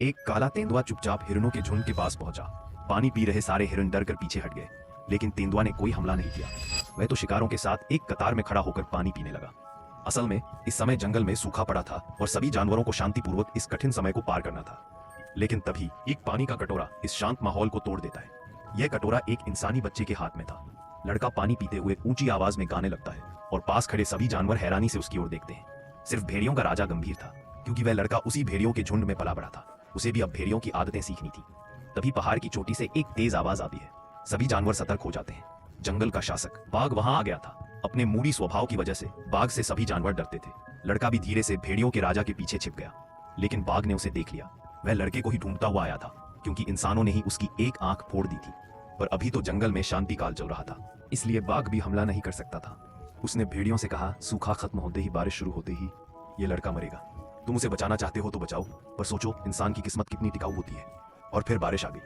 एक काला तेंदुआ चुपचाप हिरणों के झुंड के पास पहुंचा। पानी पी रहे सारे हिरण डर कर पीछे हट गए, लेकिन तेंदुआ ने कोई हमला नहीं किया। वह तो शिकारों के साथ एक कतार में खड़ा होकर पानी पीने लगा। असल में इस समय जंगल में सूखा पड़ा था और सभी जानवरों को शांतिपूर्वक इस कठिन समय को पार करना था। लेकिन तभी एक पानी का कटोरा इस शांत माहौल को तोड़ देता है। यह कटोरा एक इंसानी बच्चे के हाथ में था। लड़का पानी पीते हुए ऊंची आवाज में गाने लगता है और पास खड़े सभी जानवर हैरानी से उसकी ओर देखते हैं। सिर्फ भेड़ियों का राजा गंभीर था, क्योंकि वह लड़का उसी भेड़ियों के झुंड में पला बड़ा था। उसे भी अब भेड़ियों की आदतें सीखनी थी। तभी पहाड़ की चोटी से एक तेज आवाज आती है। सभी जानवर सतर्क हो जाते हैं। जंगल का शासक बाघ वहां आ गया था। अपने मूडी स्वभाव की वजह से बाघ से सभी जानवर डरते थे। लड़का भी धीरे से भेड़ियों के राजा के पीछे छिप गया, लेकिन बाघ ने उसे देख लिया। वह लड़के को ही ढूंढता हुआ आया था, क्योंकि इंसानों ने ही उसकी एक आंख फोड़ दी थी। पर अभी तो जंगल में शांति काल चल रहा था, इसलिए बाघ भी हमला नहीं कर सकता था। उसने भेड़ियों से कहा, सूखा खत्म होते ही, बारिश शुरू होते ही ये लड़का मरेगा। तुम उसे बचाना चाहते हो तो बचाओ, पर सोचो इंसान की किस्मत कितनी टिकाऊ होती है। और फिर बारिश आ गई।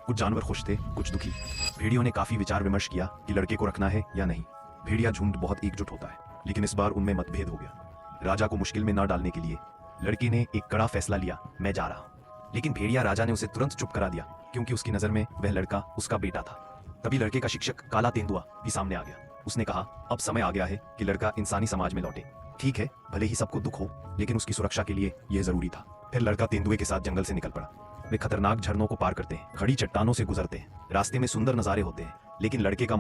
कुछ जानवर खुश थे, कुछ दुखी। भेड़ियों ने काफी विचार विमर्श किया कि लड़के को रखना है या नहीं। भेड़िया झुंड बहुत एकजुट होता है, लेकिन इस बार उनमें मतभेद हो गया। राजा को मुश्किल में न डालने के लिए लड़के ने एक कड़ा फैसला लिया, मैं जा रहा हूं। लेकिन भेड़िया राजा ने उसे तुरंत चुप करा दिया, क्योंकि उसकी नजर में वह लड़का उसका बेटा था। तभी लड़के का शिक्षक काला तेंदुआ भी सामने आ गया। उसने कहा, अब समय आ गया है कि लड़का इंसानी समाज में लौटे। ठीक है, भले ही सबको दुख हो, लेकिन उसकी सुरक्षा के लिए यह जरूरी था। फिर लड़का तेंदुए के साथ जंगल से निकल पड़ा। वे खतरनाक झरनों को पार करते हैं, खड़ी चट्टानों से गुजरते हैं। रास्ते में सुंदर नजारे होते हैं, लेकिन लड़के का